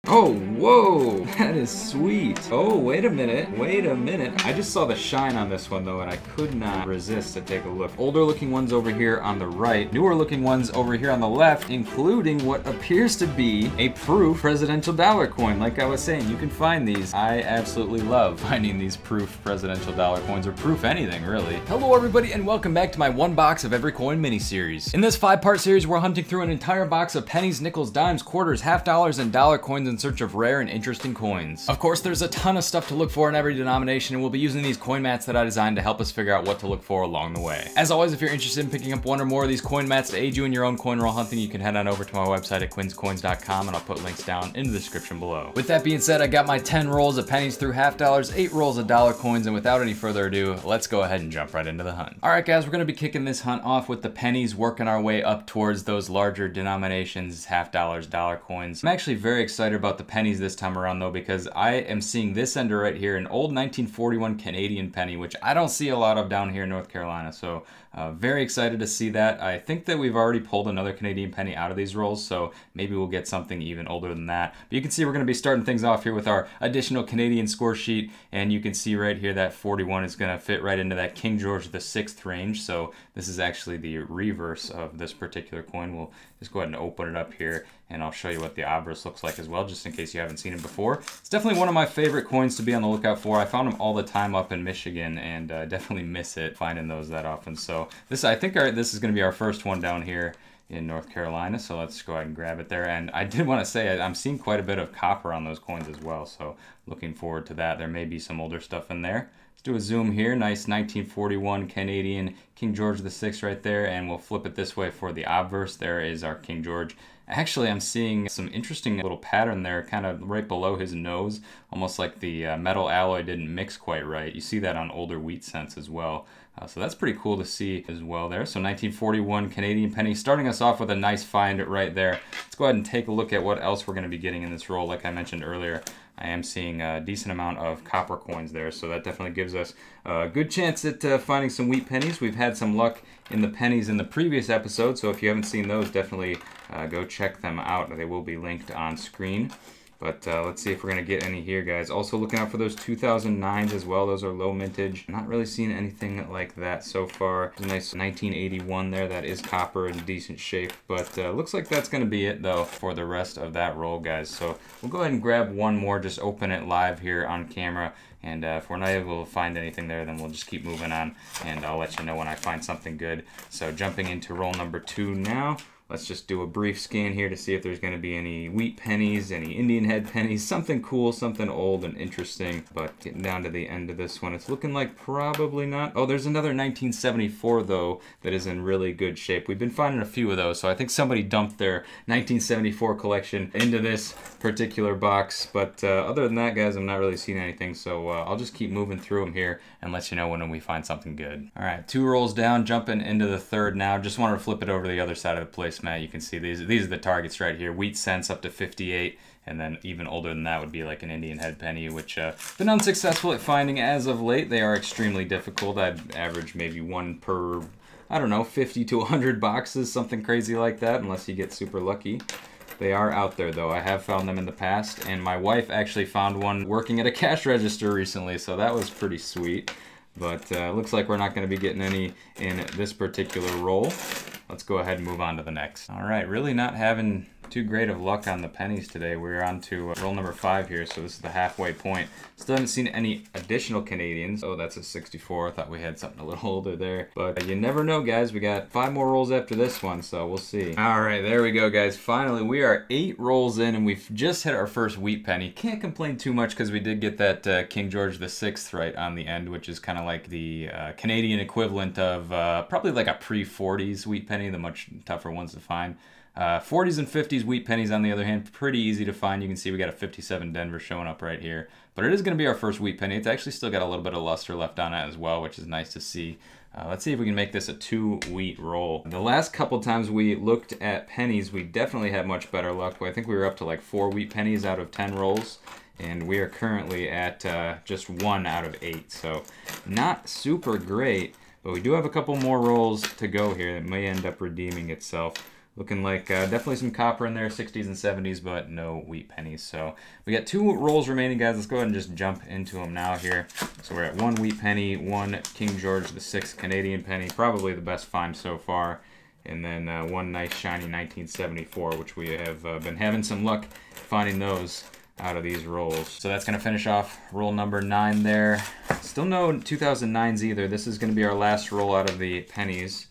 Oh, whoa, that is sweet. Oh, wait a minute. I just saw the shine on this one though, and I could not resist to take a look. Older looking ones over here on the right, newer looking ones over here on the left, including what appears to be a proof presidential dollar coin. Like I was saying, you can find these. I absolutely love finding these proof presidential dollar coins, or proof anything really. Hello everybody, and welcome back to my one box of every coin mini series. In this 5-part series, we're hunting through an entire box of pennies, nickels, dimes, quarters, half dollars, and dollar coins in search of rare and interesting coins. Of course, there's a ton of stuff to look for in every denomination, and we'll be using these coin mats that I designed to help us figure out what to look for along the way. As always, if you're interested in picking up one or more of these coin mats to aid you in your own coin roll hunting, you can head on over to my website at quinscoins.com, and I'll put links down in the description below. With that being said, I got my 10 rolls of pennies through half dollars, 8 rolls of dollar coins, and without any further ado, let's go ahead and jump right into the hunt. Alright guys, we're going to be kicking this hunt off with the pennies, working our way up towards those larger denominations, half dollars, dollar coins. I'm actually very excited about the pennies this time around though, because I am seeing this ender right here, an old 1941 Canadian penny, which I don't see a lot of down here in North Carolina, so very excited to see that. I think that we've already pulled another Canadian penny out of these rolls, so maybe we'll get something even older than that. But you can see we're going to be starting things off here with our additional Canadian score sheet, and you can see right here that 41 is going to fit right into that King George VI range, so this is actually the reverse of this particular coin. We'll just go ahead and open it up here, and I'll show you what the obverse looks like as well, just in case you haven't seen it before. It's definitely one of my favorite coins to be on the lookout for. I found them all the time up in Michigan, and definitely miss it finding those that often. So this, I think this is going to be our first one down here in North Carolina, so let's go ahead and grab it there. And I did want to say I'm seeing quite a bit of copper on those coins as well, so looking forward to that. There may be some older stuff in there. Let's do a zoom here. Nice 1941 Canadian King George VI right there, and we'll flip it this way for the obverse. There is our King George. Actually, I'm seeing some interesting little pattern there, kind of right below his nose, almost like the metal alloy didn't mix quite right. You see that on older wheat cents as well. So that's pretty cool to see as well there. So 1941 Canadian penny, starting us off with a nice find right there. Let's go ahead and take a look at what else we're going to be getting in this roll. Like I mentioned earlier, I am seeing a decent amount of copper coins there, so that definitely gives us a good chance at finding some wheat pennies. We've had some luck in the pennies in the previous episode, so if you haven't seen those, definitely go check them out. They will be linked on screen. But let's see if we're going to get any here, guys. Also looking out for those 2009s as well. Those are low mintage. Not really seeing anything like that so far. A nice 1981 there. That is copper in decent shape. But looks like that's going to be it, though, for the rest of that roll, guys. So we'll go ahead and grab one more. Just open it live here on camera. And if we're not able to find anything there, then we'll just keep moving on. And I'll let you know when I find something good. So jumping into roll number 2 now. Let's just do a brief scan here to see if there's going to be any wheat pennies, any Indian head pennies, something cool, something old and interesting. But getting down to the end of this one, it's looking like probably not. Oh, there's another 1974 though that is in really good shape. We've been finding a few of those, so I think somebody dumped their 1974 collection into this particular box. But other than that, guys, I'm not really seeing anything, so I'll just keep moving through them here and let you know when we find something good. All right, 2 rolls down, jumping into the 3rd now. Just wanted to flip it over to the other side of the place. Matt, you can see these are the targets right here. Wheat cents up to 58, and then even older than that would be like an Indian head penny, which been unsuccessful at finding as of late. They are extremely difficult. I'd average maybe one per, I don't know, 50 to 100 boxes, something crazy like that, unless you get super lucky. They are out there though. I have found them in the past, and my wife actually found one working at a cash register recently, so that was pretty sweet. But looks like we're not going to be getting any in this particular roll. Let's go ahead and move on to the next. All right, really not having too great of luck on the pennies today. We're on to roll number 5 here, so this is the halfway point. Still haven't seen any additional Canadians. Oh, that's a 64. I thought we had something a little older there. But you never know, guys. We got 5 more rolls after this one, so we'll see. All right, there we go, guys. Finally, we are 8 rolls in, and we've just hit our first wheat penny. Can't complain too much because we did get that King George VI right on the end, which is kind of like the Canadian equivalent of probably like a pre-40s wheat penny, the much tougher ones to find. 40s and 50s wheat pennies, on the other hand, pretty easy to find. You can see we got a 57 Denver showing up right here. But it is going to be our first wheat penny. It's actually still got a little bit of luster left on it as well, which is nice to see. Let's see if we can make this a 2 wheat roll. The last couple times we looked at pennies, we definitely had much better luck. I think we were up to like 4 wheat pennies out of 10 rolls. And we are currently at just 1 out of 8. So not super great. But we do have a couple more rolls to go here that may end up redeeming itself. Looking like definitely some copper in there, 60s and 70s, but no wheat pennies. So we got 2 rolls remaining, guys. Let's go ahead and just jump into them now here. So we're at 1 wheat penny, 1 King George VI Canadian penny, probably the best find so far. And then 1 nice shiny 1974, which we have been having some luck finding those out of these rolls. So that's going to finish off roll number 9 there. Still no 2009s either. This is going to be our last roll out of the pennies.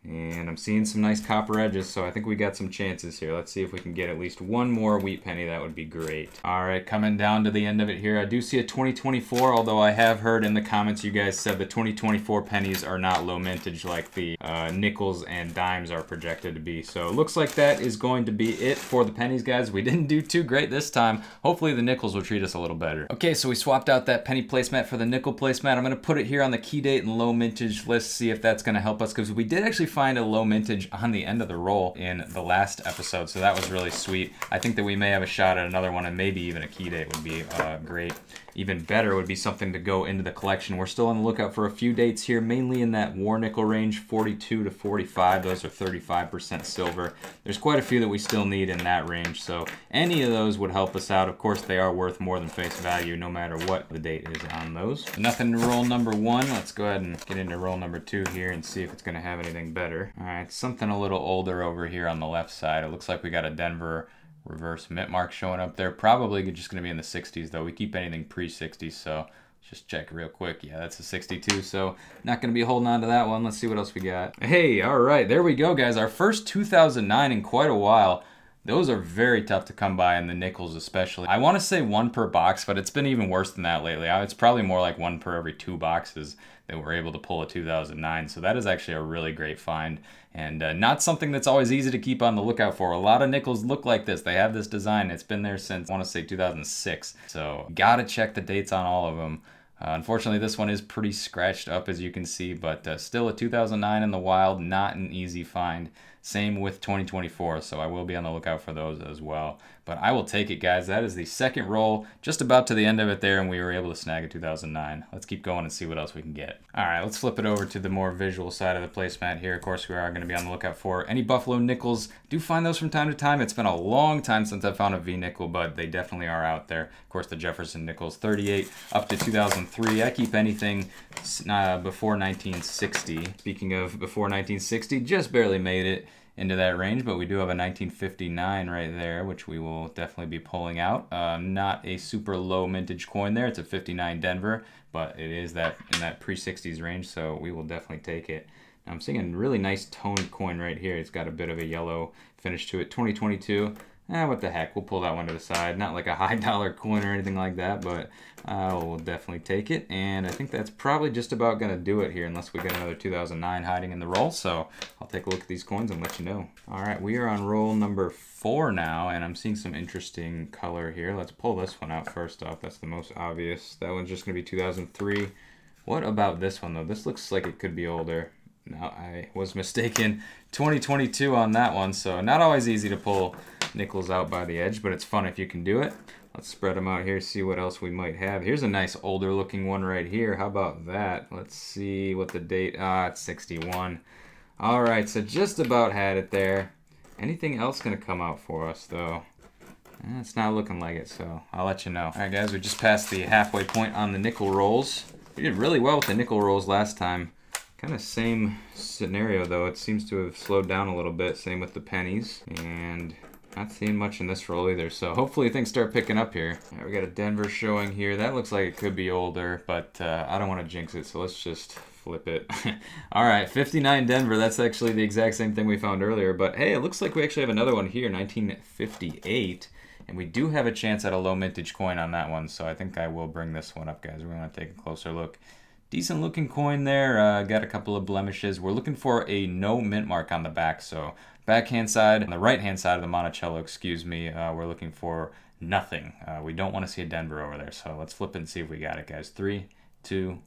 And I'm seeing some nice copper edges, so I think we got some chances here. Let's see if we can get at least 1 more wheat penny. That would be great. All right, coming down to the end of it here. I do see a 2024, although I have heard in the comments you guys said the 2024 pennies are not low mintage like the nickels and dimes are projected to be. So it looks like that is going to be it for the pennies, guys. We didn't do too great this time. Hopefully the nickels will treat us a little better. Okay, so we swapped out that penny placemat for the nickel placemat. I'm going to put it here on the key date and low mintage list, see if that's going to help us, because we did actually find a low mintage on the end of the roll in the last episode, so that was really sweet. I think that we may have a shot at another one, and maybe even a key date would be great. Even better would be something to go into the collection. We're still on the lookout for a few dates here, mainly in that war nickel range, 42 to 45. Those are 35% silver. There's quite a few that we still need in that range, so any of those would help us out. Of course, they are worth more than face value, no matter what the date is on those. Nothing to roll number 1. Let's go ahead and get into roll number 2 here and see if it's going to have anything better. All right, something a little older over here on the left side. It looks like we got a Denver reverse mint mark showing up there. Probably just going to be in the 60s, though. We keep anything pre-60s, so let's just check real quick. Yeah, that's a 62, so not going to be holding on to that one. Let's see what else we got. Hey, all right, there we go, guys. Our first 2009 in quite a while. Those are very tough to come by, in the nickels especially. I want to say 1 per box, but it's been even worse than that lately. It's probably more like 1 per every 2 boxes that we're able to pull a 2009. So that is actually a really great find, and not something that's always easy to keep on the lookout for. A lot of nickels look like this. They have this design. It's been there since, I want to say, 2006. So gotta check the dates on all of them. Unfortunately, this one is pretty scratched up, as you can see, but still a 2009 in the wild, not an easy find. Same with 2024, so I will be on the lookout for those as well. But I will take it, guys. That is the second roll, just about to the end of it there, and we were able to snag a 2009. Let's keep going and see what else we can get. All right, let's flip it over to the more visual side of the placemat here. Of course, we are going to be on the lookout for any Buffalo nickels. Do find those from time to time. It's been a long time since I found a V nickel, but they definitely are out there. Of course, the Jefferson nickels, 38 up to 2003. I keep anything before 1960. Speaking of before 1960, just barely made it into that range, but we do have a 1959 right there, which we will definitely be pulling out. Not a super low mintage coin there. It's a 59 Denver, but it is that in that pre-60s range, so we will definitely take it. Now I'm seeing a really nice toned coin right here. It's got a bit of a yellow finish to it. 2022. What the heck, we'll pull that one to the side. Not like a high dollar coin or anything like that, but we'll definitely take it. And I think that's probably just about gonna do it here, unless we get another 2009 hiding in the roll. So I'll take a look at these coins and let you know. All right, we are on roll number 4 now, and I'm seeing some interesting color here. Let's pull this one out first off. That's the most obvious. That one's just gonna be 2003. What about this one though? This looks like it could be older. No, I was mistaken. 2022 on that one, so not always easy to pull nickels out by the edge, but it's fun if you can do it. Let's spread them out here, see what else we might have. Here's a nice older looking one right here. How about that? Let's see what the date, it's 61. All right, so just about had it there. Anything else gonna come out for us though? It's not looking like it, so I'll let you know. All right guys, we just passed the halfway point on the nickel rolls. We did really well with the nickel rolls last time. Kind of same scenario though. It seems to have slowed down a little bit. Same with the pennies, and not seeing much in this roll either. So hopefully things start picking up here. All right, we got a Denver showing here. That looks like it could be older, but I don't want to jinx it, so let's just flip it. All right, 59 Denver. That's actually the exact same thing we found earlier, but hey, it looks like we actually have another one here, 1958. And we do have a chance at a low mintage coin on that one, so I think I will bring this one up, guys. We want to take a closer look. Decent looking coin there, got a couple of blemishes. We're looking for a no mint mark on the back, so backhand side, on the right hand side of the Monticello, excuse me, we're looking for nothing. We don't want to see a Denver over there, so let's flip it and see if we got it, guys. 3, 2,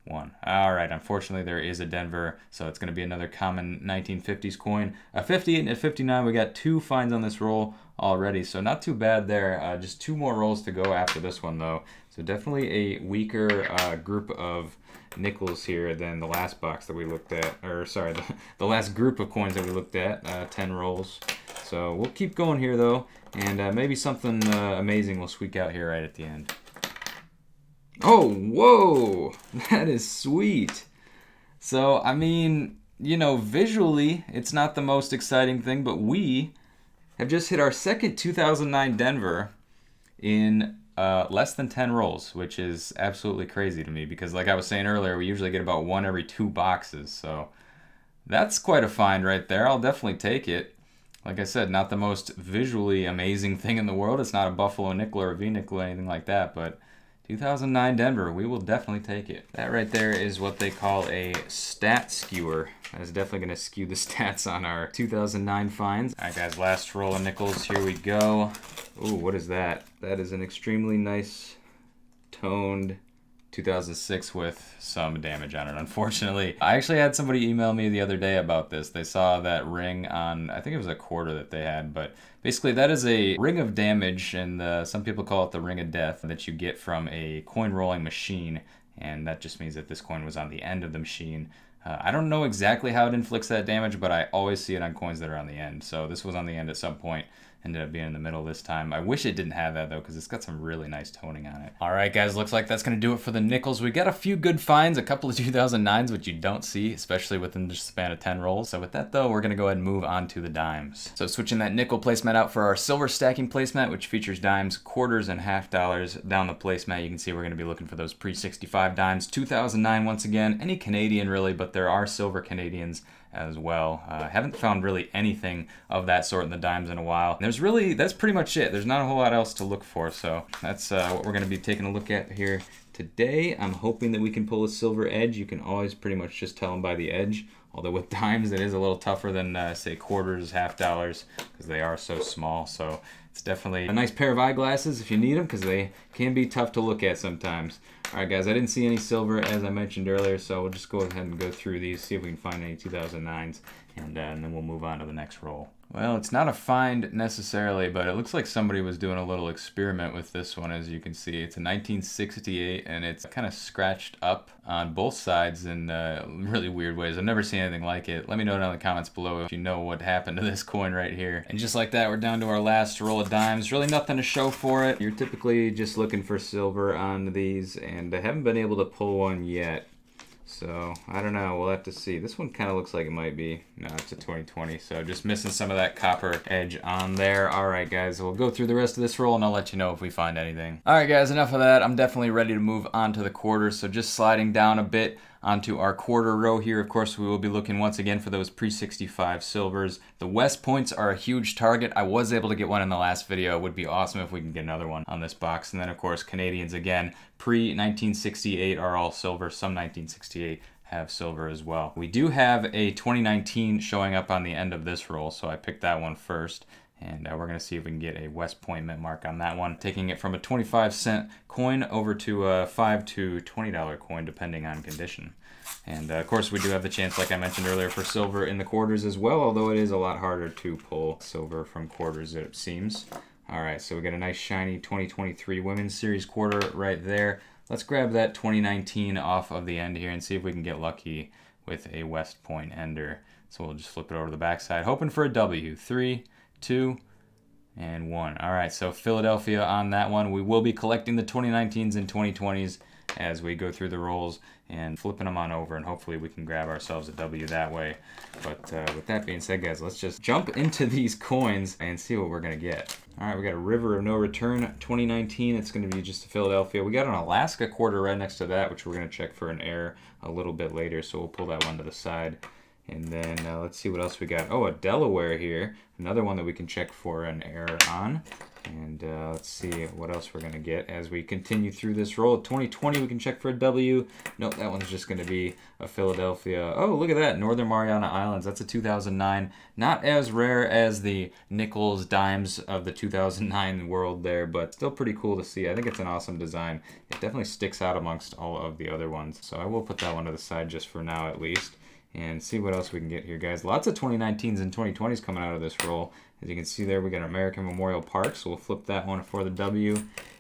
1. All right, unfortunately there is a Denver, so it's going to be another common 1950s coin. A 58 and a 59, we got 2 finds on this roll already, so not too bad there. Just 2 more rolls to go after this one though. So definitely a weaker group of nickels here than the last box that we looked at, or sorry, the last group of coins that we looked at, 10 rolls. So we'll keep going here though, and maybe something amazing will squeak out here right at the end. Oh, whoa, that is sweet. So, I mean, you know, visually, it's not the most exciting thing, but we have just hit our second 2009 Denver in less than 10 rolls, which is absolutely crazy to me because like I was saying earlier, we usually get about 1 every 2 boxes. So that's quite a find right there. I'll definitely take it. Like I said, not the most visually amazing thing in the world. It's not a Buffalo nickel or a V nickel or anything like that, but 2009 Denver, we will definitely take it. That right there is what they call a stat skewer. That is definitely going to skew the stats on our 2009 finds. All right, guys, last roll of nickels. Here we go. Ooh, what is that? That is an extremely nice toned 2006 with some damage on it, unfortunately. I actually had somebody email me the other day about this. They saw that ring on, I think it was a quarter that they had, but basically that is a ring of damage, and some people call it the ring of death, that you get from a coin rolling machine, and that just means that this coin was on the end of the machine. I don't know exactly how it inflicts that damage, but I always see it on coins that are on the end. So this was on the end at some point. Ended up being in the middle this time. I wish it didn't have that though, because it's got some really nice toning on it. All right, guys, looks like that's gonna do it for the nickels. We got a few good finds, a couple of 2009s, which you don't see, especially within the span of 10 rolls. So with that though, we're gonna go ahead and move on to the dimes. So switching that nickel placemat out for our silver stacking placemat, which features dimes, quarters, and half dollars. Down the placemat, you can see we're gonna be looking for those pre-65 dimes. 2009 once again, any Canadian really, but there are silver Canadians as well. Haven't found really anything of that sort in the dimes in a while. And that's pretty much it. There's not a whole lot else to look for, so that's what we're going to be taking a look at here today. I'm hoping that we can pull a silver edge. You can always pretty much just tell them by the edge, although with dimes it is a little tougher than say quarters, half dollars, because they are so small. So it's definitely a nice pair of eyeglasses if you need them, because they can be tough to look at sometimes. All right, guys, I didn't see any silver as I mentioned earlier, so we'll just go ahead and go through these, see if we can find any 2009s, and then we'll move on to the next roll. Well, it's not a find necessarily, but it looks like somebody was doing a little experiment with this one. As you can see, it's a 1968, and it's kind of scratched up on both sides in really weird ways. I've never seen anything like it. Let me know down in the comments below if you know what happened to this coin right here. And just like that, we're down to our last roll of dimes. Really nothing to show for it. You're typically just looking for silver on these, and I haven't been able to pull one yet. So, I don't know, we'll have to see. This one kind of looks like it might be. No, it's a 2020, so just missing some of that copper edge on there. Alright guys, we'll go through the rest of this roll and I'll let you know if we find anything. Alright guys, enough of that. I'm definitely ready to move on to the quarters, so just sliding down a bit onto our quarter row here. Of course, we will be looking once again for those pre-65 silvers. The West points are a huge target. I was able to get one in the last video. It would be awesome if we can get another one on this box. And then, of course, Canadians again, pre-1968 are all silver. Some 1968 have silver as well. We do have a 2019 showing up on the end of this roll, so I picked that one first. And we're going to see if we can get a West Point mint mark on that one, taking it from a 25-cent coin over to a $5 to $20 coin, depending on condition. And of course, we do have the chance, like I mentioned earlier, for silver in the quarters as well, although it is a lot harder to pull silver from quarters, it seems. All right, so we got a nice shiny 2023 Women's Series quarter right there. Let's grab that 2019 off of the end here and see if we can get lucky with a West Point ender. So we'll just flip it over to the backside, hoping for a W. 3, 2, and 1. All right, so Philadelphia on that one. We will be collecting the 2019s and 2020s as we go through the rolls and flipping them on over, and hopefully we can grab ourselves a W that way. But with that being said, guys, let's just jump into these coins and see what we're going to get. All right, we got a River of No Return 2019. It's going to be just a Philadelphia. We got an Alaska quarter right next to that, which we're going to check for an error a little bit later, so we'll pull that one to the side. And then let's see what else we got. Oh, a Delaware here. Another one that we can check for an error on. And let's see what else we're going to get as we continue through this roll. 2020, we can check for a W. Nope, that one's just going to be a Philadelphia. Oh, look at that. Northern Mariana Islands. That's a 2009. Not as rare as the nickels, dimes of the 2009 world there, but still pretty cool to see. I think it's an awesome design. It definitely sticks out amongst all of the other ones. So I will put that one to the side just for now at least. And see what else we can get here, guys. Lots of 2019s and 2020s coming out of this roll. As you can see there, we got American Memorial Park, so we'll flip that one for the W.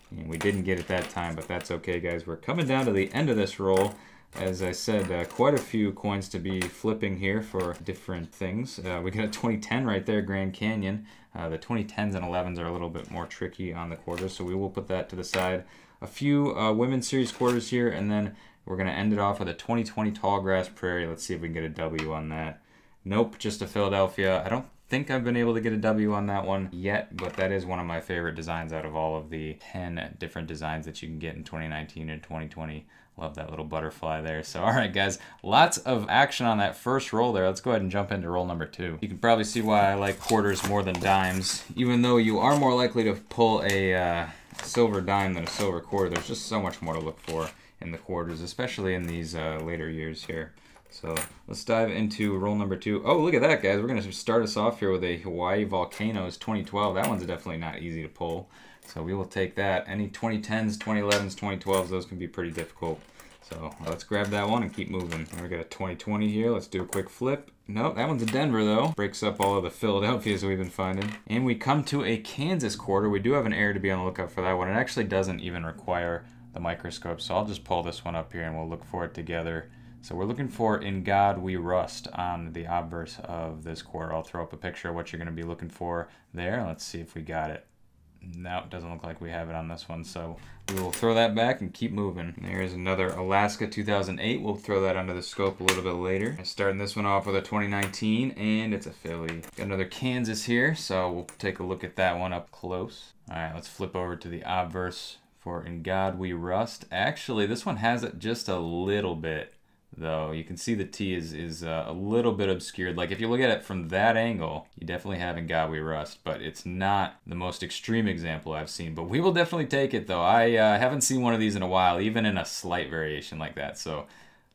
And we didn't get it that time, but that's okay, guys. We're coming down to the end of this roll. As I said, quite a few coins to be flipping here for different things. We got a 2010 right there, Grand Canyon. The 2010s and 11s are a little bit more tricky on the quarters, so we will put that to the side. A few Women's Series quarters here, and then we're going to end it off with a 2020 Tallgrass Prairie. Let's see if we can get a W on that. Nope, just a Philadelphia. I don't think I've been able to get a W on that one yet, but that is one of my favorite designs out of all of the 10 different designs that you can get in 2019 and 2020. Love that little butterfly there. So, all right, guys, lots of action on that first roll there. Let's go ahead and jump into roll number 2. You can probably see why I like quarters more than dimes. Even though you are more likely to pull a silver dime than a silver quarter, there's just so much more to look for in the quarters, especially in these later years here. So let's dive into roll number 2. Oh, look at that, guys. We're going to start us off here with a Hawaii Volcanoes 2012. That one's definitely not easy to pull. So we will take that. Any 2010s, 2011s, 2012s, those can be pretty difficult. So let's grab that one and keep moving. And we got a 2020 here. Let's do a quick flip. Nope, that one's a Denver though. Breaks up all of the Philadelphias we've been finding. And we come to a Kansas quarter. We do have an error to be on the lookout for that one. It actually doesn't even require the microscope. So I'll just pull this one up here and we'll look for it together. So we're looking for In God We Rust on the obverse of this quarter. I'll throw up a picture of what you're going to be looking for there. Let's see if we got it. No, it doesn't look like we have it on this one, so we will throw that back and keep moving. There's another Alaska 2008. We'll throw that under the scope a little bit later. Starting this one off with a 2019, and it's a Philly. Got another Kansas here, so we'll take a look at that one up close. All right, let's flip over to the obverse for In God We Rust. Actually, this one has it just a little bit, though. You can see the T is a little bit obscured. Like if you look at it from that angle, you definitely have In God We Rust, but it's not the most extreme example I've seen. But we will definitely take it though. I haven't seen one of these in a while, even in a slight variation like that. So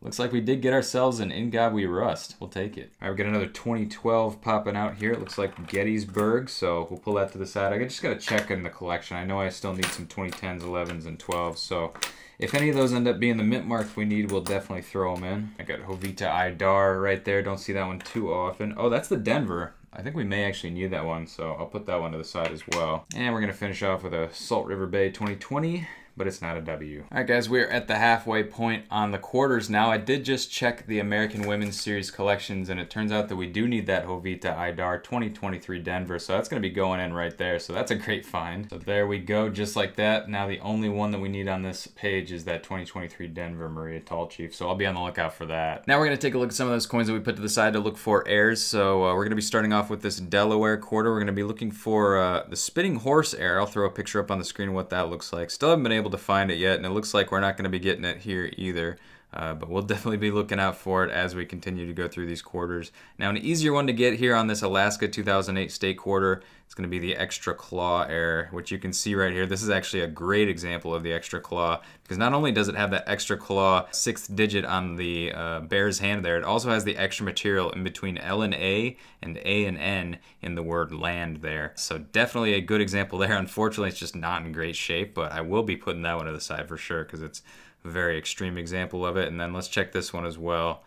looks like we did get ourselves an In God We Rust. We'll take it. All right, we got another 2012 popping out here. It looks like Gettysburg, so we'll pull that to the side. I just got to check in the collection. I know I still need some 2010s, 11s, and 12s, so if any of those end up being the mint marks we need, we'll definitely throw them in. I got Jovita Idar right there. Don't see that one too often. Oh, that's the Denver. I think we may actually need that one, so I'll put that one to the side as well. And we're going to finish off with a Salt River Bay 2020. But it's not a W. All right, guys, we're at the halfway point on the quarters now. I did just check the American Women's Series collections, and it turns out that we do need that Jovita Idar 2023 Denver, so that's going to be going in right there. So that's a great find. So there we go, just like that. Now the only one that we need on this page is that 2023 Denver Maria Tall Chief, so I'll be on the lookout for that. Now we're going to take a look at some of those coins that we put to the side to look for heirs. So we're going to be starting off with this Delaware quarter. We're going to be looking for the Spitting Horse heir. I'll throw a picture up on the screen of what that looks like. Still haven't been able to find it yet, and it looks like we're not going to be getting it here either, but we'll definitely be looking out for it as we continue to go through these quarters. Now an easier one to get here on this Alaska 2008 state quarter, it's going to be the Extra Claw heir, which you can see right here. This is actually a great example of the Extra Claw, because not only does it have that Extra Claw 6th digit on the bear's hand there, it also has the extra material in between L and A and N in the word land there. So definitely a good example there. Unfortunately, it's just not in great shape, but I will be putting that one to the side for sure because it's a very extreme example of it. And then let's check this one as well.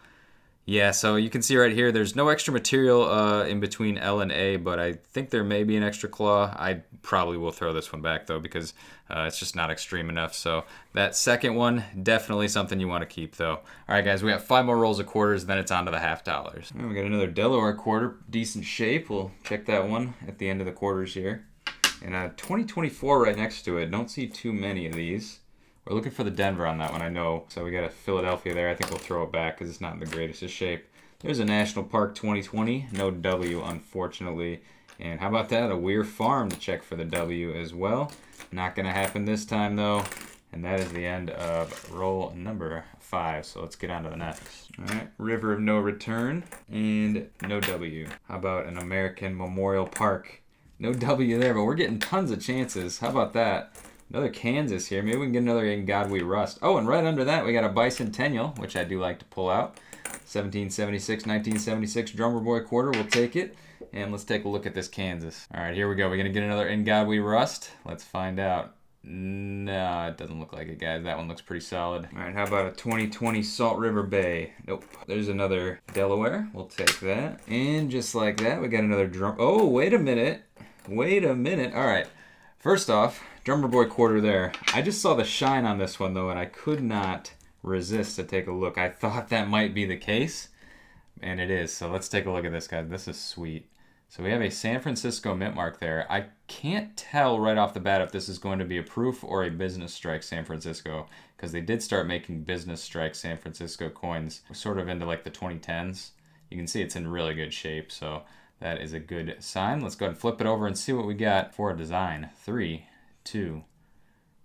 Yeah, so you can see right here, there's no extra material in between L and A, but I think there may be an Extra Claw. I probably will throw this one back, though, because it's just not extreme enough. So that second one, definitely something you want to keep, though. All right, guys, we got 5 more rolls of quarters, then it's on to the half dollars. We got another Delaware quarter, decent shape. We'll check that one at the end of the quarters here. And 2024 right next to it. Don't see too many of these. We're looking for the Denver on that one, I know. So we got a Philadelphia there. I think we'll throw it back because it's not in the greatest of shape. There's a National Park 2020. No W, unfortunately. And how about that? A Weir Farm to check for the W as well. Not going to happen this time, though. And that is the end of roll number 5. So let's get on to the next. All right, River of No Return and no W. How about an American Memorial Park? No W there, but we're getting tons of chances. How about that? Another Kansas here. Maybe we can get another In God We Rust. Oh, and right under that, we got a Bicentennial, which I do like to pull out. 1776, 1976 Drummer Boy quarter. We'll take it. And let's take a look at this Kansas. All right, here we go. We're going to get another In God We Rust. Let's find out. No, it doesn't look like it, guys. That one looks pretty solid. All right, how about a 2020 Salt River Bay? Nope. There's another Delaware. We'll take that. And just like that, we got another drum. Oh, wait a minute. Wait a minute. All right. First off, Drummer Boy quarter there. I just saw the shine on this one, though, and I could not resist to take a look. I thought that might be the case, and it is. So let's take a look at this, guys. This is sweet. So we have a San Francisco mint mark there. I can't tell right off the bat if this is going to be a proof or a business strike San Francisco, because they did start making business strike San Francisco coins sort of into like the 2010s. You can see it's in really good shape, so that is a good sign. Let's go ahead and flip it over and see what we got for a design. 3, 2,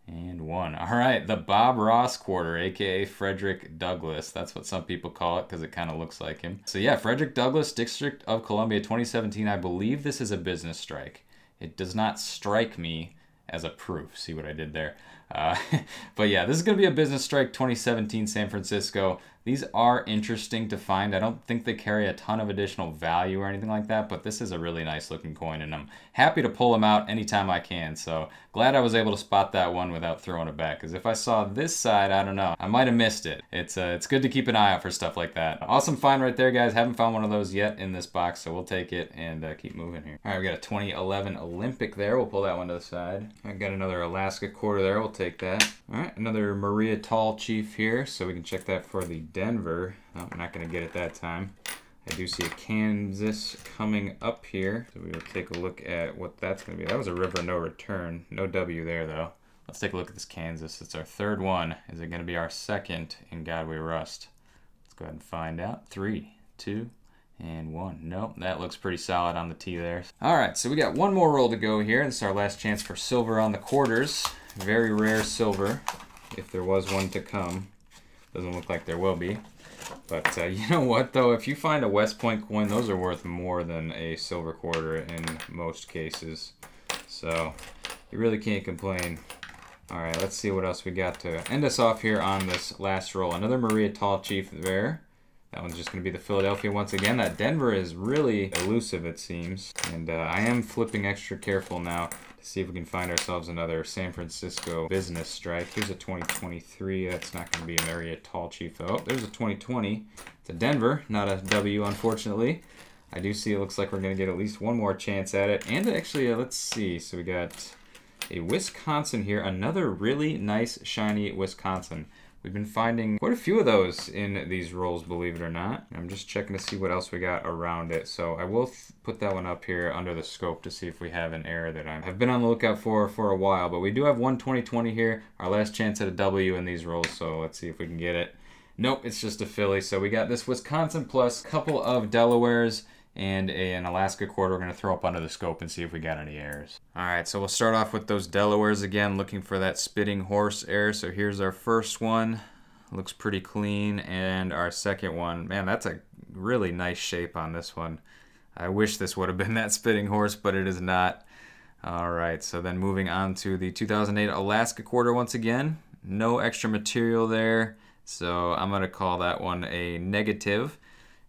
and 1. All right, the Bob Ross quarter, aka Frederick Douglass. That's what some people call it because it kind of looks like him. So yeah, Frederick Douglass, District of Columbia, 2017. I believe this is a business strike. It does not strike me as a proof. See what I did there? But yeah, this is going to be a business strike 2017 San Francisco. These are interesting to find. I don't think they carry a ton of additional value or anything like that, but this is a really nice looking coin, and I'm happy to pull them out anytime I can. So glad I was able to spot that one without throwing it back, because if I saw this side, I don't know, I might have missed it. It's good to keep an eye out for stuff like that. Awesome find right there, guys. Haven't found one of those yet in this box, so we'll take it and keep moving here. All right, we got a 2011 Olympic there. We'll pull that one to the side. I got another Alaska quarter there. We'll take that. All right, another Maria Tall Chief here, so we can check that for the Denver. Oh, I'm not going to get it that time. I do see a Kansas coming up here, so we will take a look at what that's going to be. That was a river no return. No W there, though. Let's take a look at this Kansas. It's our third one. Is it going to be our second in God We Rust? Let's go ahead and find out. 3, 2, and 1. Nope, that looks pretty solid on the T there. All right, so we got one more roll to go here. This is our last chance for silver on the quarters. Very rare silver, if there was one to come. Doesn't look like there will be. But you know what, though? If you find a West Point coin, those are worth more than a silver quarter in most cases. So you really can't complain. All right, let's see what else we got to end us off here on this last roll. Another Maria Tall Chief there. That one's just going to be the Philadelphia once again. That Denver is really elusive, it seems. And I am flipping extra careful now to see if we can find ourselves another San Francisco business strike. Here's a 2023. That's not going to be a Maria Tall Chief, though. Oh, there's a 2020. It's a Denver, not a W, unfortunately. I do see it looks like we're going to get at least one more chance at it. And actually, let's see. So we got a Wisconsin here. Another really nice, shiny Wisconsin. We've been finding quite a few of those in these rolls, believe it or not. I'm just checking to see what else we got around it. So I will put that one up here under the scope to see if we have an error that I've been on the lookout for a while. But we do have one 2020 here, our last chance at a W in these rolls. So let's see if we can get it. Nope, it's just a Philly. So we got this Wisconsin plus a couple of Delawares and an Alaska quarter. We're going to throw up under the scope and see if we got any errors. All right, so we'll start off with those Delawares again, looking for that spitting horse error. So here's our first one. Looks pretty clean. And our second one, man, that's a really nice shape on this one. I wish this would have been that spitting horse, but it is not. All right, so then moving on to the 2008 Alaska quarter once again. No extra material there, so I'm going to call that one a negative.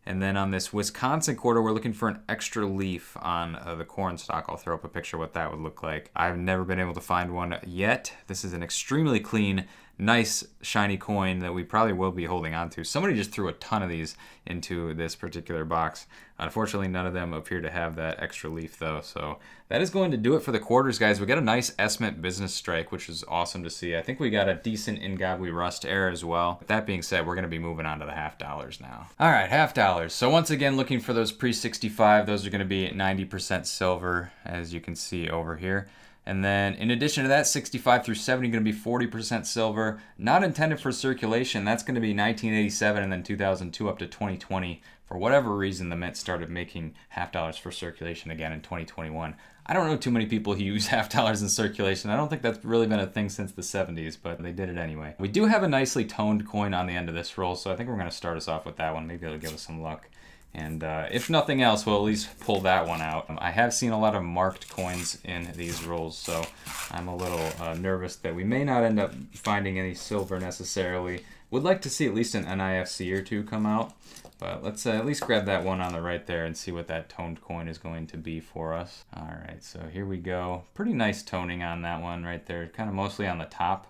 And then on this Wisconsin quarter, we're looking for an extra leaf on the corn stalk. I'll throw up a picture of what that would look like. I've never been able to find one yet. This is an extremely clean, nice, shiny coin that we probably will be holding on to. Somebody just threw a ton of these into this particular box. Unfortunately, none of them appear to have that extra leaf, though. So that is going to do it for the quarters, guys. We got a nice S-Mint business strike, which is awesome to see. I think we got a decent In God We Rust error as well. With that being said, we're going to be moving on to the half dollars now. All right, half dollars. So once again, looking for those pre-65. Those are going to be 90% silver, as you can see over here. And then in addition to that, 65 through 70 going to be 40% silver. Not intended for circulation. That's going to be 1987 and then 2002 up to 2020. For whatever reason, the Mint started making half dollars for circulation again in 2021. I don't know too many people who use half dollars in circulation. I don't think that's really been a thing since the 70s, but they did it anyway. We do have a nicely toned coin on the end of this roll, so I think we're going to start us off with that one. Maybe it'll give us some luck. And if nothing else, we'll at least pull that one out. I have seen a lot of marked coins in these rolls, so I'm a little nervous that we may not end up finding any silver necessarily. Would like to see at least an NIFC or two come out, but let's at least grab that one on the right there and see what that toned coin is going to be for us. All right, so here we go. Pretty nice toning on that one right there, kind of mostly on the top.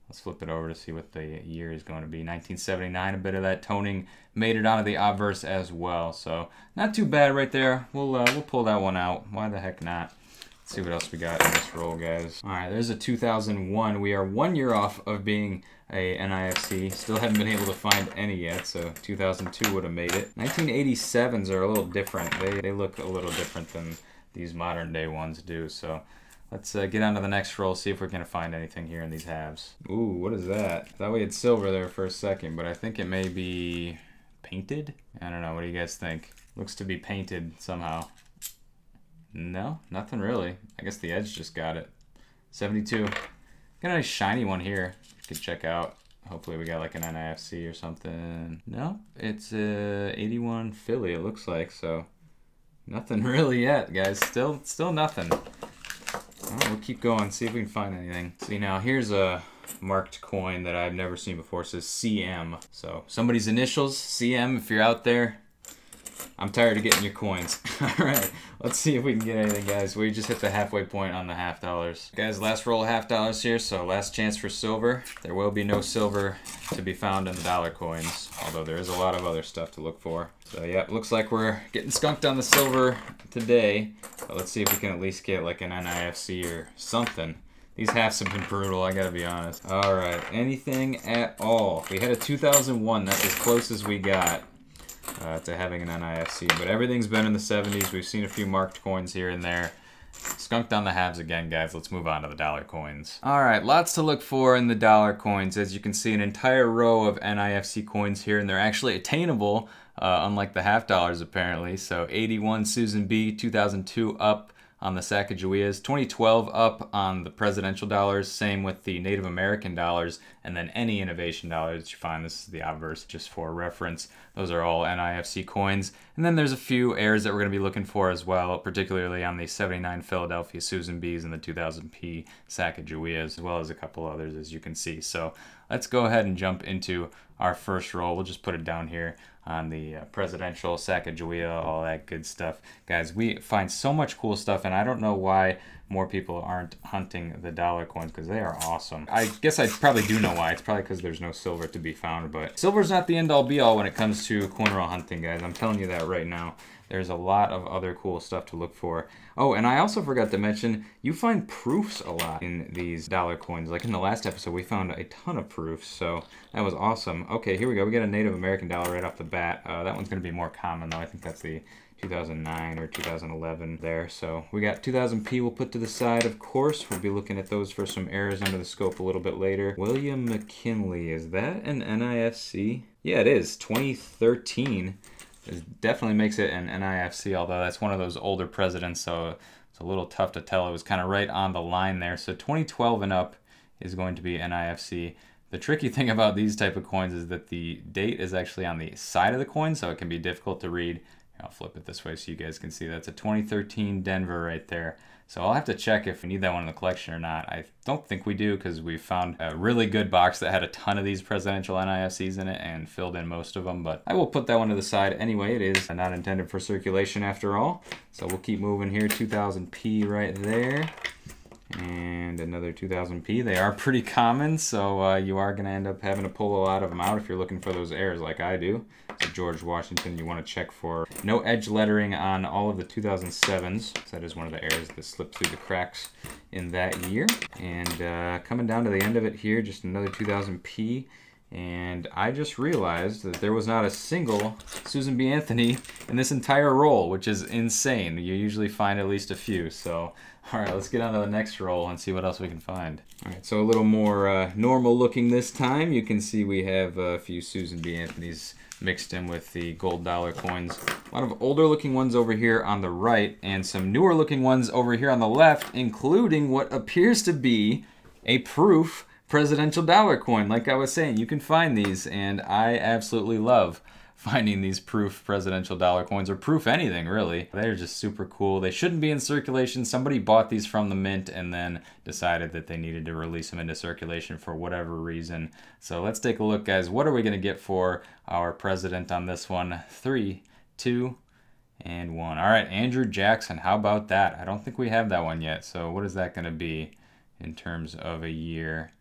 Let's flip it over to see what the year is going to be. 1979, a bit of that toning made it onto the obverse as well. So not too bad right there. We'll pull that one out. Why the heck not? See what else we got in this roll, guys. All right, there's a 2001. We are 1 year off of being a NIFC. Still haven't been able to find any yet, so 2002 would have made it. 1987s are a little different. They look a little different than these modern day ones do, so let's get on to the next roll, see if we're going to find anything here in these halves. Ooh, what is that? I thought we had silver there for a second, but I think it may be painted? I don't know, what do you guys think? Looks to be painted somehow. No, nothing really. I guess the edge just got it. 72. Got a nice shiny one here. You could check out. Hopefully we got like an NIFC or something. No, it's 81 Philly it looks like, so nothing really yet, guys. Still nothing. Alright, we'll keep going, see if we can find anything. See, now here's a marked coin that I've never seen before. It says CM. So somebody's initials, CM, if you're out there. I'm tired of getting your coins. Alright, let's see if we can get anything, guys. We just hit the halfway point on the half dollars. Guys, last roll of half dollars here, so last chance for silver. There will be no silver to be found in the dollar coins, although there is a lot of other stuff to look for. So yeah, looks like we're getting skunked on the silver today. But let's see if we can at least get like an NIFC or something. These halves have been brutal, I gotta be honest. Alright, anything at all. We had a 2001, that's as close as we got. To having an NIFC, but everything's been in the 70s. We've seen a few marked coins here and there. Skunked on the halves again, guys. Let's move on to the dollar coins. Alright, lots to look for in the dollar coins. As you can see, an entire row of NIFC coins here, and they're actually attainable, unlike the half dollars apparently. So 81 Susan B, 2002 up on the Sacagaweas, 2012 up on the presidential dollars, same with the Native American dollars, and then any innovation dollars that you find. This is the obverse, just for reference. Those are all NIFC coins. And then there's a few heirs that we're going to be looking for as well, particularly on the 79 Philadelphia Susan B's and the 2000 Sacagaweas, as well as a couple others, as you can see. So let's go ahead and jump into our first roll. We'll just put it down here on the presidential, Sacagawea, all that good stuff. Guys, we find so much cool stuff, and I don't know why more people aren't hunting the dollar coins, because they are awesome. I guess I probably do know why. It's probably because there's no silver to be found, but silver's not the end-all be-all when it comes to coin roll hunting, guys. I'm telling you that right now. There's a lot of other cool stuff to look for. Oh, and I also forgot to mention, you find proofs a lot in these dollar coins. Like in the last episode, we found a ton of proofs, so that was awesome. Okay, here we go. We got a Native American dollar right off the bat. That one's going to be more common, though. I think that's the 2009 or 2011 there. So we got 2000 we'll put to the side, of course. We'll be looking at those for some errors under the scope a little bit later. William McKinley, is that an NIFC? Yeah, it is. 2013. It definitely makes it an NIFC, although that's one of those older presidents, so it's a little tough to tell. It was kind of right on the line there. So 2012 and up is going to be NIFC. The tricky thing about these type of coins is that the date is actually on the side of the coin, so it can be difficult to read. I'll flip it this way so you guys can see. That's a 2013 Denver right there. So I'll have to check if we need that one in the collection or not. I don't think we do, because we found a really good box that had a ton of these presidential NIFCs in it and filled in most of them. But I will put that one to the side anyway. It is not intended for circulation after all. So we'll keep moving here. 2000 right there. And another 2000 They are pretty common, so you are going to end up having to pull a lot of them out if you're looking for those errors like I do. So George Washington, you want to check for no edge lettering on all of the 2007s. So that is one of the errors that slipped through the cracks in that year. And coming down to the end of it here, just another 2000 And I just realized that there was not a single Susan B. Anthony in this entire roll, which is insane. You usually find at least a few. So, all right, let's get on to the next roll and see what else we can find. All right, so a little more normal looking this time. You can see we have a few Susan B. Anthony's mixed in with the gold dollar coins. A lot of older looking ones over here on the right and some newer looking ones over here on the left, including what appears to be a proof presidential dollar coin. Like I was saying, you can find these, and I absolutely love finding these proof presidential dollar coins, or proof anything really. They're just super cool. They shouldn't be in circulation. Somebody bought these from the mint and then decided that they needed to release them into circulation for whatever reason. So let's take a look, guys. What are we going to get for our president on this one? 3, 2, and 1. All right, Andrew Jackson. How about that? I don't think we have that one yet. So what is that going to be in terms of a year?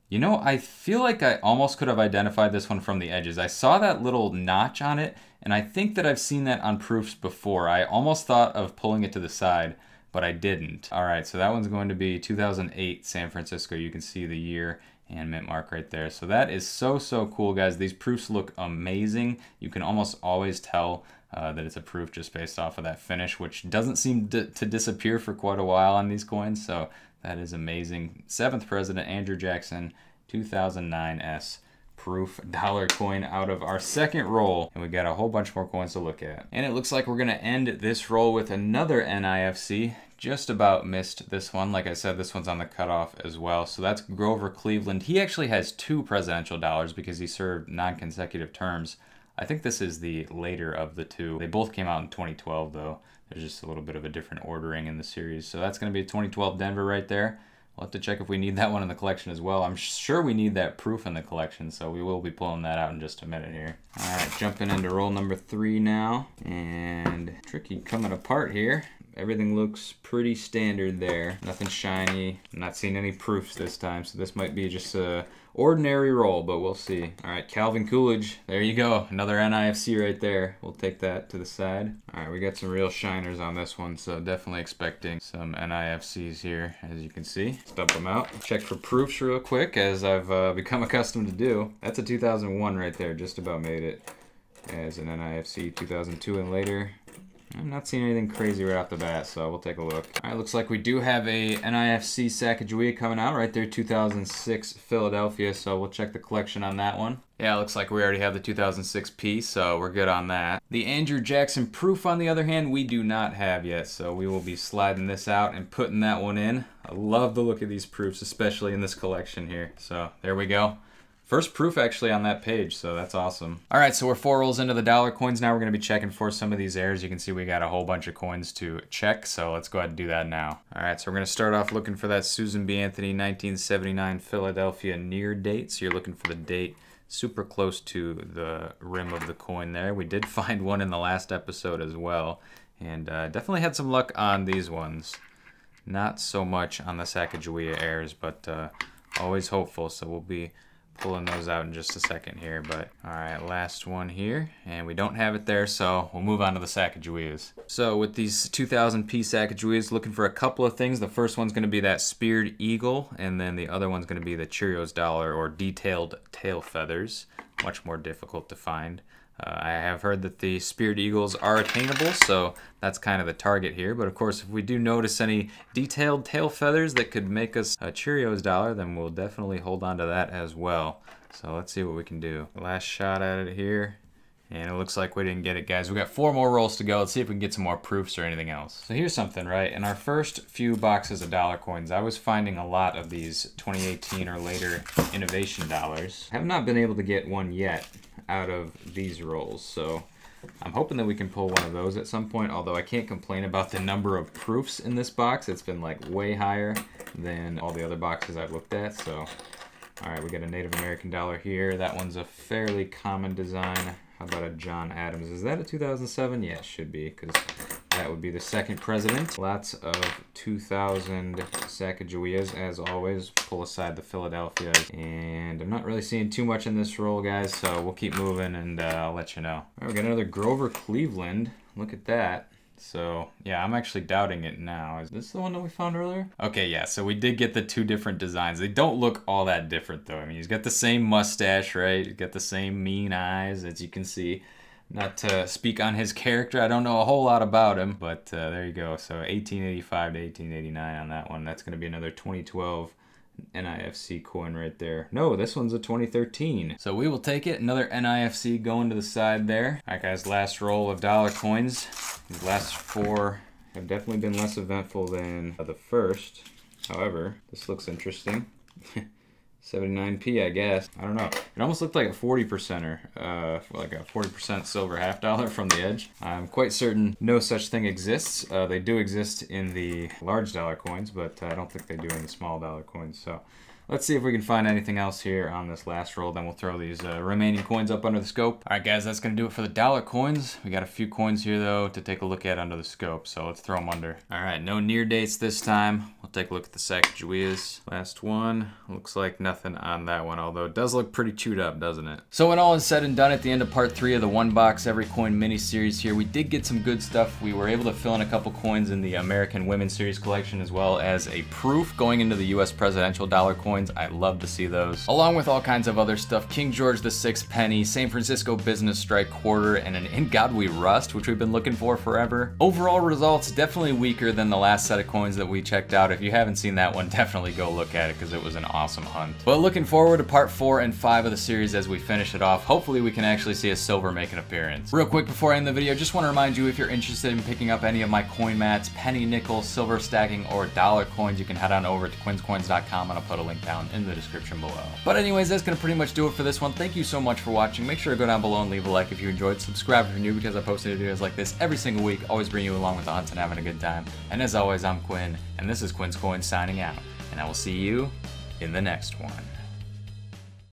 You know, I feel like I almost could have identified this one from the edges. I saw that little notch on it, and I think that I've seen that on proofs before. I almost thought of pulling it to the side, but I didn't. All right, so that one's going to be 2008 San Francisco. You can see the year and mint mark right there. So that is so cool, guys. These proofs look amazing. You can almost always tell that it's a proof just based off of that finish, which doesn't seem to disappear for quite a while on these coins. So that is amazing. 7th President Andrew Jackson 2009 S proof dollar coin out of our second roll, and we got a whole bunch more coins to look at. And it looks like we're gonna end this roll with another NIFC. Just about missed this one. Like I said, this one's on the cutoff as well. So that's Grover Cleveland. He actually has 2 presidential dollars because he served non-consecutive terms. I think this is the later of the 2. They both came out in 2012 though. There's just a little bit of a different ordering in the series. So that's gonna be a 2012 Denver right there. We'll have to check if we need that one in the collection as well. I'm sure we need that proof in the collection, so we will be pulling that out in just a minute here. All right, jumping into roll number 3 now. And tricky coming apart here. Everything looks pretty standard there. Nothing shiny. I'm not seeing any proofs this time, so this might be just a ordinary roll, but we'll see. All right, Calvin Coolidge. There you go. Another NIFC right there. We'll take that to the side. All right, we got some real shiners on this one, so definitely expecting some NIFCs here, as you can see. Let's dump them out. Check for proofs real quick, as I've become accustomed to do. That's a 2001 right there. Just about made it as an NIFC. 2002 and later. I'm not seeing anything crazy right off the bat, so we'll take a look. All right, looks like we do have a NIFC Sacagawea coming out right there, 2006 Philadelphia, so we'll check the collection on that one. Yeah, it looks like we already have the 2006 piece, so we're good on that. The Andrew Jackson proof, on the other hand, we do not have yet, so we will be sliding this out and putting that one in. I love the look of these proofs, especially in this collection here. So there we go. First proof actually on that page, so that's awesome. All right, so we're 4 rolls into the dollar coins now. We're gonna be checking for some of these errors. You can see we got a whole bunch of coins to check, so let's go ahead and do that now. All right, so we're gonna start off looking for that Susan B. Anthony 1979 Philadelphia near date. So you're looking for the date super close to the rim of the coin there. We did find one in the last episode as well, and definitely had some luck on these ones. Not so much on the Sacagawea errors, but always hopeful, so we'll be pulling those out in just a second here. But all right, last one here, and we don't have it there, so we'll move on to the Sacagaweas. So with these 2000p Sacagaweas, looking for a couple of things. The first one's going to be that speared eagle, and then the other one's going to be the Cheerios dollar or detailed tail feathers. Much more difficult to find. I have heard that the speared eagles are attainable, so that's kind of the target here. But of course, if we do notice any detailed tail feathers that could make us a Cheerios dollar, then we'll definitely hold on to that as well. So let's see what we can do. Last shot at it here. And it looks like we didn't get it, guys. We got 4 more rolls to go. Let's see if we can get some more proofs or anything else. So here's something, right? In our first few boxes of dollar coins, I was finding a lot of these 2018 or later innovation dollars. I have not been able to get one yet out of these rolls, so I'm hoping that we can pull one of those at some point, although I can't complain about the number of proofs in this box. It's been like way higher than all the other boxes I've looked at. So all right, we got a Native American dollar here. That one's a fairly common design. How about a John Adams? Is that a 2007? Yeah, it should be, because that would be the second president. Lots of 2000 Sacagaweas, as always. Pull aside the Philadelphias. And I'm not really seeing too much in this roll, guys, so we'll keep moving and I'll let you know. All right, we got another Grover Cleveland. Look at that. So, yeah, I'm actually doubting it now. Is this the one that we found earlier? Okay, yeah, so we did get the 2 different designs. They don't look all that different, though. I mean, he's got the same mustache, right? He's got the same mean eyes, as you can see. Not to speak on his character, I don't know a whole lot about him, but there you go. So 1885 to 1889 on that one. That's going to be another 2012 NIFC coin right there. No, this one's a 2013. So we will take it. Another NIFC going to the side there. All right, guys, last roll of dollar coins. These last 4 have definitely been less eventful than the first. However, this looks interesting. 79p, I guess. I don't know. It almost looked like a 40%er, like a 40% silver half dollar from the edge. I'm quite certain no such thing exists. They do exist in the large dollar coins, but I don't think they do in the small dollar coins. So let's see if we can find anything else here on this last roll. Then we'll throw these remaining coins up under the scope. All right, guys, that's gonna do it for the dollar coins. We got a few coins here, though, to take a look at under the scope, so let's throw them under. All right, no near dates this time. We'll take a look at the Sacagaweas. Last one, looks like nothing nothing on that one, although it does look pretty chewed up, doesn't it? So when all is said and done, at the end of part 3 of the One Box Every Coin mini series here, we did get some good stuff. We were able to fill in a couple coins in the American Women Series collection, as well as a proof going into the US presidential dollar coins. I love to see those. Along with all kinds of other stuff, King George VI penny, San Francisco Business Strike quarter, and an In God We Rust, which we've been looking for forever. Overall results definitely weaker than the last set of coins that we checked out. If you haven't seen that one, definitely go look at it because it was an awesome hunt. But looking forward to part 4 and 5 of the series as we finish it off. Hopefully we can actually see a silver make an appearance. Real quick before I end the video, just want to remind you, if you're interested in picking up any of my coin mats, penny, nickel, silver stacking, or dollar coins, you can head on over to quinscoins.com and I'll put a link down in the description below. But anyways, that's gonna pretty much do it for this one. Thank you so much for watching. Make sure to go down below and leave a like if you enjoyed. Subscribe if you're new, because I post videos like this every single week, always bring you along with the hunts and having a good time. And as always, I'm Quinn, and this is Quin's Coins signing out, and I will see you in the next one.